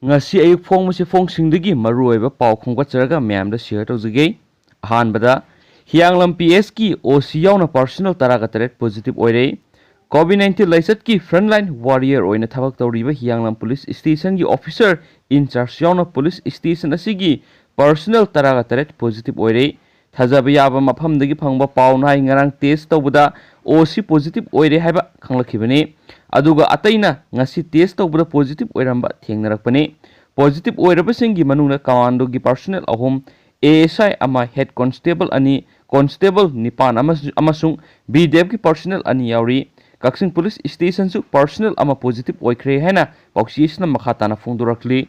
ngasi ayuk phongmasi phongsingdagi maruoiba paw khongkatjaraga mayamda share tawjage ahanbada Hianglam PS ki OC yauna personal taraga taret positive oire COVID-19 laisat ki frontline warrior oina thabak tawriba Hianglam police station ki officer in charge yauna police station asigi personal taraga taret positive oire thajaba yaba mafamdagi phangba paw nai ngarang test tawbada OC positive oire haiba khanglakhibani aduga ataina ngasi test tawbada positive oiramba thengnarakpani positive oirabasinggi manungna commando gi personnel ahom ASI ama head constable ani constable nipan amasung BDF ki personnel ani yauri Kaksing police station su personnel ama positive oikre haina oxygen makhatana phungdurakli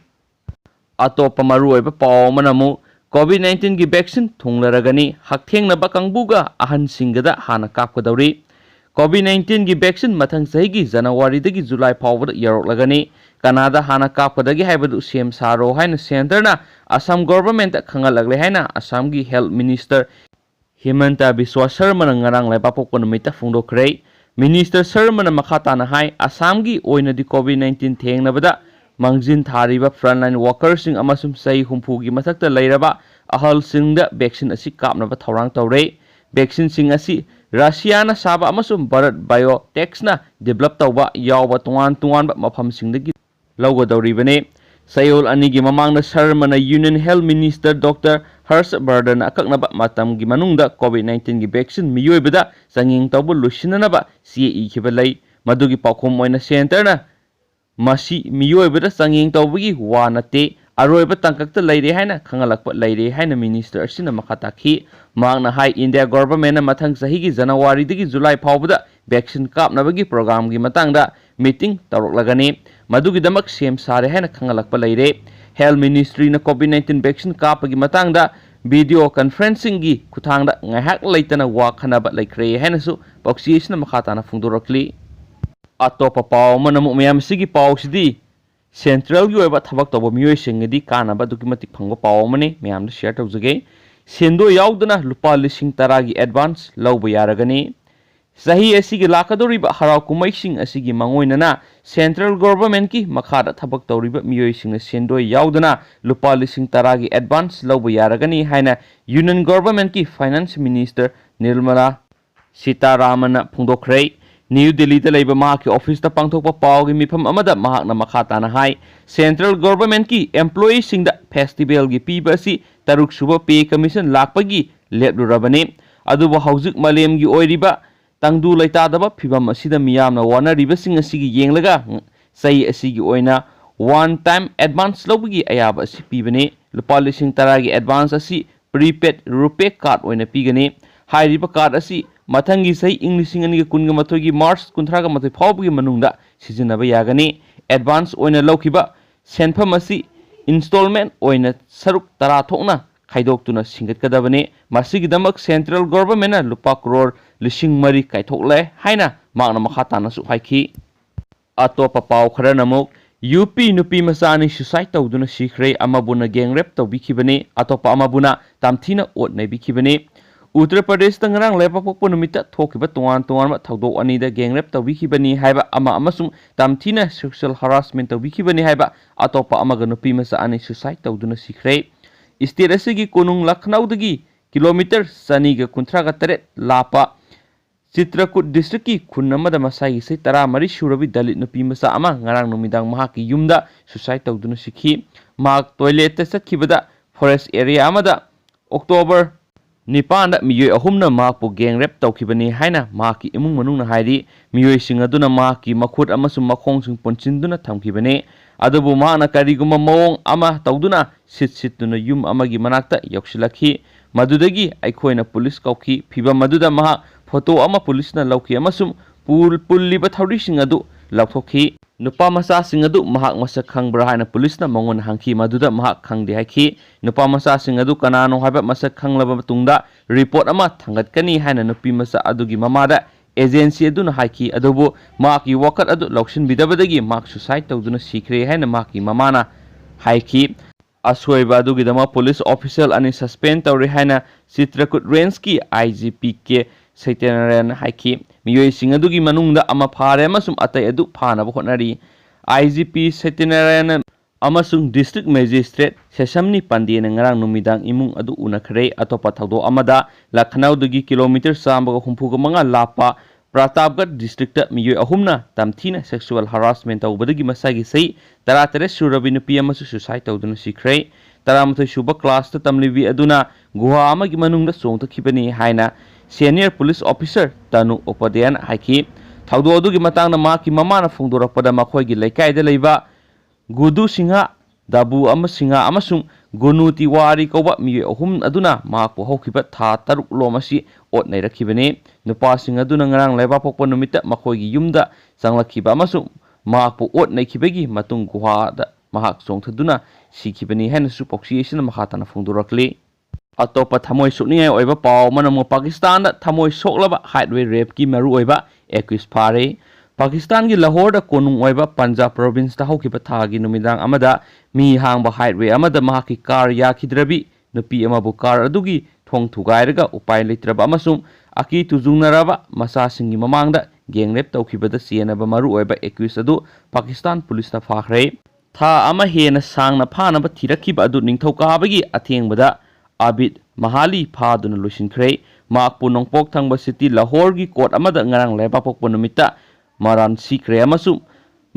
atopa maru oiba paw manamu COVID-19 ki vaccine thunglaragani hakthengna ba kangbuga ahan singada hana kapkadauri COVID-19 की vaccine मथंग सही की जनवरी दगी जुलाई फावद यरोलगनी कनादा हाना कापदगी हाइबदु same सारो हाइन centre ना Assam government खंगलगले हाइना असम की health minister Himanta Biswa Sharma ngarang lai papok numita phungdokre minister Sharma मखाताना हाइ असम की ओइनदि COVID-19 थेंगनबदा मंगजिन थारिबा फ्रंटलाइन वर्कर्स सिंग अमसुम सही हुंफु की मथक्ता लैरबा अहल सिंगदा वैक्सीन असि कापनबा थौरांग तौरे वैक्सीन सिंग असि रशियाना साबा अमसुम भारत बायोटेक्सना डेवलप तौबा यावबा तोंगान तोंगानबा मफमसिंगदगी लौगदौरिबने सयोल अनिगी ममांगना शर्माना union health minister doctor Harshvardhan अकक्नबा मतमगी मनुंगदा कोविड-19 की वैक्सीन मियोइबदा संगिंग तौबा लुसिननबा सीई खिबलै मदुगी पाखोम ओइना सेंटरना मसी मियोइबदा संगिंग तौबगी वा नते अरोइबा तंकक्ता लैरे हाइना खंगलकपा लैरे हाइना मिनिस्टर असिना मखाताखी मांगना हाई इंडिया गवर्नमेंट मथंग सही की जनवरी दगी जुलाई फावबदा वैक्सीन कापनबगी प्रोग्राम की मतंगदा मीटिंग तौरकलगनी मदुगिदमक सेम सारे हाइना खंगलकपा लैरे हेल्थ मिनिस्ट्री ना कोविड-19 वैक्सीन कापगी मतंगदा वीडियो कॉन्फ्रेंसिंग की खुथांगदा ngahak leitana wa khanaba laikre hainasu पक्षीसना मखाताना फुंदोरकली अतोपा पाव मनमु मयाम सिगी पाव सिदी सेंट्रल की ओइबा थबक तब मियोय सिंगदी कानाबा दुकी मतिक फंगबा पाव मने मयाम शेयर तौजगे सेंदो यावदना लुपा लिसिंग तरागी एडवांस लौब यारगनी सही असिगी लाकदोरिबा हराव कुमैसिंग असिगी मंगोइनना सेंट्रल गवर्नमेंट की मखादा थबक तौरिबा मियोय सिंग सेंदो यावदना लुपा लिसिंग तरागी एडवांस लौब यारगनी हाइना यूनियन गवर्नमेंट की फाइनेंस मिनिस्टर निर्मला सीतारामन फुंदोखरे न्यू दिल्ली लेबा महाकी ऑफिस पांथोकपा पाव की मिफम अमदा महाकना मखाताना हाई सेंट्रल गवर्नमेंट की एम्प्लॉई सिंग फेस्टिवल की पीबा असि तरुक सुबा पे कमीशन लाखपगी लेपलुरबने अदुबो हौजिक मलेम की ओइरिबा तंगदु लैतादबा फिबम असिदा मियामना वानरिबसिंग असिगी येंगलगा सही असिगी ओइना वन टाइम एडवांस लौबगी अयाबा असि पीबने लुपा लिसिंग तरागी एडवांस असि प्रीपेड रुपे कार्ड ओइना पीगने हाइरिबा कार्ड असि मथंगी सही इंग्लिशिंग अनिगे कुनगा मथोगी मार्च कुंथरागा मथोई फावबगी मनुंगदा सिजिनबा यागनी एडवांस ओइना लौखिबा सेनफम असि इंस्टॉलमेंट ओइना सरुक तरा थोकना खाइदोक्तुना सिंगतकदबने मसिगिदमक सेंट्रल गवर्नमेंट लुपा करोड़ लिसिंग मरी काइथोकले हाइना मांगना मखातानासु हाइखी अतोपा पाव खरनमुक यूपी नुपी मसानी सुसाइड तौदुना सिखरे अमाबुना गैंग रेप तौबिखिबने अतोपा अमाबुना तामथीना ओट नैबिखिबने उत्तर प्रदेश तंगरांग लेपापोकपो नुमिता थोकिबा तोंगान तोंगान थौदोक अनिदा गैंग रेप तौबिखिबनी हाइबा अमा अमसुंग तामथीना सेक्सुअल हरासमेंट तौबिखिबनी हाइबा अतोपा अमागा नुपी मसा अनि सुसाइड तौदुना सिखरे स्टेट असिगी कोनुंग लखनऊ किलोमीटर सनीगा कुंथ्रागा तरेट लापा चित्रकूट डिस्ट्रिक्ट की खुन अमदा मसाई से तरा मरी सुरबी दलित नुपी मसा अमा ngarang नुमिदांग महाकी युमदा सुसाइड तौदुना सिखी माक टॉयलेट चटखिबदा फॉरेस्ट एरिया अमदा अक्टोबर निपान मियोय अहुमना माकपु गैंग रेप तौखिबनी हाइना माकी इमुंग मनुंगना हाइरी मियोय सिंग अदुना माकी मखुट अमसुम मखोंगसिंग पोंचिनदुना थमखिबने अदुबु माना करिगुमा मओंग अमा तौदुना सिटसिटुना युम अमगी मनाक्ता यौसिलखी मदुदगी अइखोइना पुलिस कौखी फिबा मदुदा महा फोटो अमा पुलिसना लौखी अमसुम पुल्लिबा थौरिसिंग अदु लौथोखी नुपा मसा सिंग अदु महाक मसक खंगब्रा हाइना पुलिसना मंगोन हांखी मदुदा महाक खंगदे हाइखी नुपा मसा सिंग अदु कनानो हाइबा मसक खंगलबा मतुंगदा रिपोर्ट अमा थंगतकनी हाइना नुपी मसा अदुगी ममादा एजेंसी अदुना हाइखी अदुबु माकी वकत अदु लौक्सिन बिदबदगी माक सुसाइड तौदुना सिखरे हाइना माकी ममाना हाइखी असोइबा अदुगिदमा पुलिस ऑफिसर अनि सस्पेंड तौरे हाइना चित्रकूट रेंज की आईजीपी के सैतेनरन हाइखी मियोय सिंग अदुगी मनुंगदा अमा फारे अमसुम अतै अदु फानबा होनरी आईजीपी सैतेनरन अमसुंग डिस्ट्रिक्ट मैजिस्ट्रेट सेसमनी Pandian ngarang numidang imung adu unakhre atopa thawdo amada Lucknow-dagi kilometer 165 lapa Pratapgarh district ta miyoi ahumna tamthina sexual harassment tawbadagi masagi sei 13 surabi nupi amasu suicide tawduna sikre 13 suba class ta tamlibi aduna guha amagi manungda songtakhibani haina senior police officer Tanu Upadhyay haiki thawdo adugi matangna maki mamana phongdorakpada makhoigi leikaida leiba Gudu Singha Dabu ama Singha amasung Gunu Tiwari kauba miyoi ahum aduna mahakpu haukiba tha taruk lomasi otnai rakhibani nupa singa aduna ngarang laiba pokpa numita makhoigi yumda sanglakhiba amasung mahakpu otnai khibagi matung guha da mahak songthaduna sikhibani hainasu poksi isina makhatana phongdorakli atopa thamoi sukningai oiba paw manamo Pakistan da thamoi soklaba highway rape ki maru oiba accused phare Pakistan ki Lahore da konung oiba Punjab province ta haukiba thagi numidang amada mi hangba highway amada mahaki car yakhidrabi nupi amabu car adugi thong thugairaga upai leitraba amasung aki tujungnaraba masa singi mamangda gengrep tawkhibada sienaba maru oiba accused adu Pakistan police ta phakre tha ama hena sangna phanaba thirakhiba adu ningthokabagi athengbada Abid Mahali phaduna losinkhre makpu nongpok thangba city Lahore gi court amada ngarang leba pokpo numita Maran Sikre amasung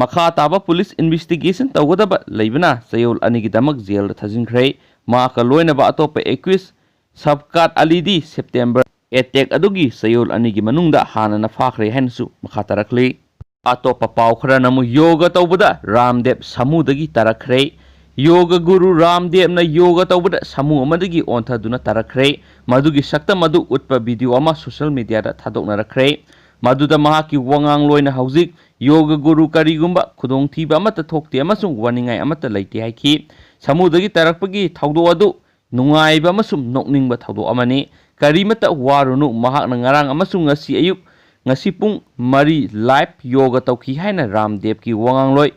makha taba police investigation tawgadaba leibana sayol anigi damak jail da thajinkre maka loinaba atopa accused Sabkat Alidi September attack adugi sayol anigi manungda hanana phakre hansu makha tarakli atopa paw khara namu yoga tawbada Ramdev samudagi tarakre yoga guru Ramdev na yoga tawbada samu amadagi onthaduna tarakre madugi sakta madu utpa video ama social media da thadokna rakre Maduda mahaki wangang loina hauzik yoga guru karigumba khudong thiba amata thokti amasung waningai amata leite haiki samudagi tarakpagi thawdo adu nungaiba amasum nokningba thawdo amani karimata warunu mahakna ngarang amasung ngasi ayuk ngasi pung mari live yoga tawki haina Ramdev ki wangang loi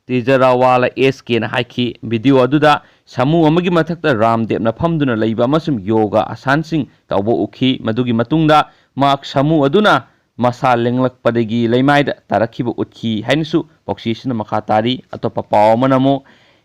Tijarawala SK na haiki video aduda samu amagi mathakta Ramdev na phamduna leiba amasum yoga asansing tawbo ukhi madugi matungda mak samu aduna Masa lenglak padagi leimaida tarakhiba utki hainisu poksisina makhatari atopa paw manamo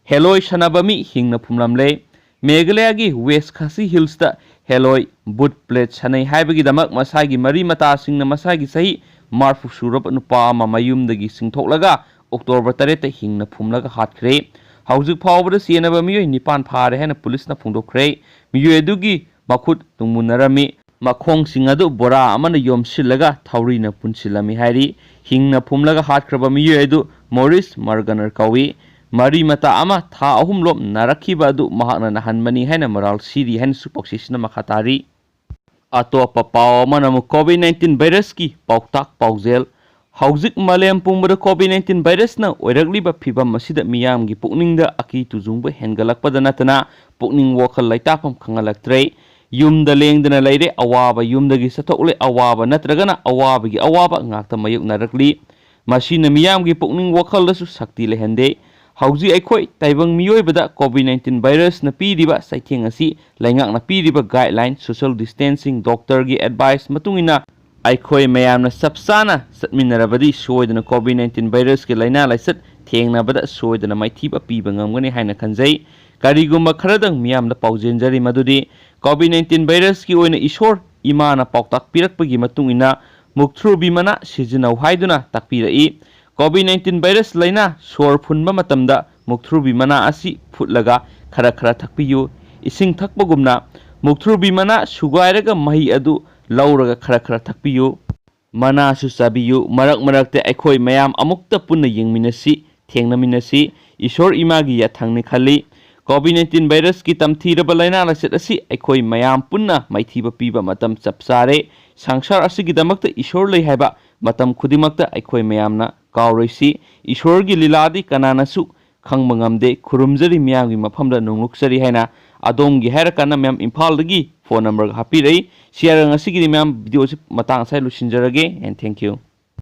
Heloi sanabami hingna phumlamle Meghalaya gi West Khasi Hills da Heloi boot plate sanai haibagi damak masagi mari mata singna masagi sahi marfu surab nupa ama mayumdagi singthoklaga October 3 ta hingna phumlaga hatkre haujuk phawbada sienaba miyoi nipan phare hena police na phungdokre miyoi adugi makhut tungmunarami Makhong singadu bora amana yomsilaga thaurina punsilami hairi hingna phumlaga hatkraba miyoi adu Morris Marganer kawi mari mata ama tha ahumlom narakhiba adu mahakna nahanmani haina moral siri hen supoksisna makhatari atopa paw amana mu COVID-19 virus ki pauktak paujel hauzik malem pumbada COVID-19 virus na oiragliba phibam asida miyamgi pukningda aki tujungba hengalakpada natana pukning wakhal laitapam khangalaktre Yumda lengdana leire awaba yumdagi sathokle awaba natragana awabagi awaba ngakta mayuk narakli masina miyamgi pukning wakhaldasu sakti lehende hauji aikhoi taibang miyoibada COVID-19 virus na piriba saitheng asi laingak na piriba guideline social distancing doctor gi advice matungina aikhoi mayamna sapsana satminarabadi soidana COVID-19 virus ki laina laisat thengnabada soidana maithiba piba ngamgani haina khanjai karigumba kharadang miyamna paujenjari madudi COVID-19 virus ki oina ishor imana pauktak pirakpagi matungina muktrubi mana sijinau haiduna takpirai COVID-19 virus laina sor phunba matamda muktrubi mana asi phutlaga khara khara thakpiyu ising thakpagumna muktrubi mana sugairaga mahi adu lauraga khara khara thakpiyu mana su sabiyu marak marakte aikhoi mayam amukta punna yengminasi thengnaminasi ishor imagi yathangni khali COVID-19 virus ki tamthiraba laina laset asi aikhoi mayam punna maithiba piba matam chapsare sangsar asigi damakta ishor lei haiba matam khudimakta aikhoi mayamna kawroisi ishor gi liladi kananasu khangba ngamde khurumjari miyamgi mafamda nungluksari haina adomgi harakana miyam Imphal dagi phone number hapirei share ngasigi miyam video matang sai lusinjarage and thank you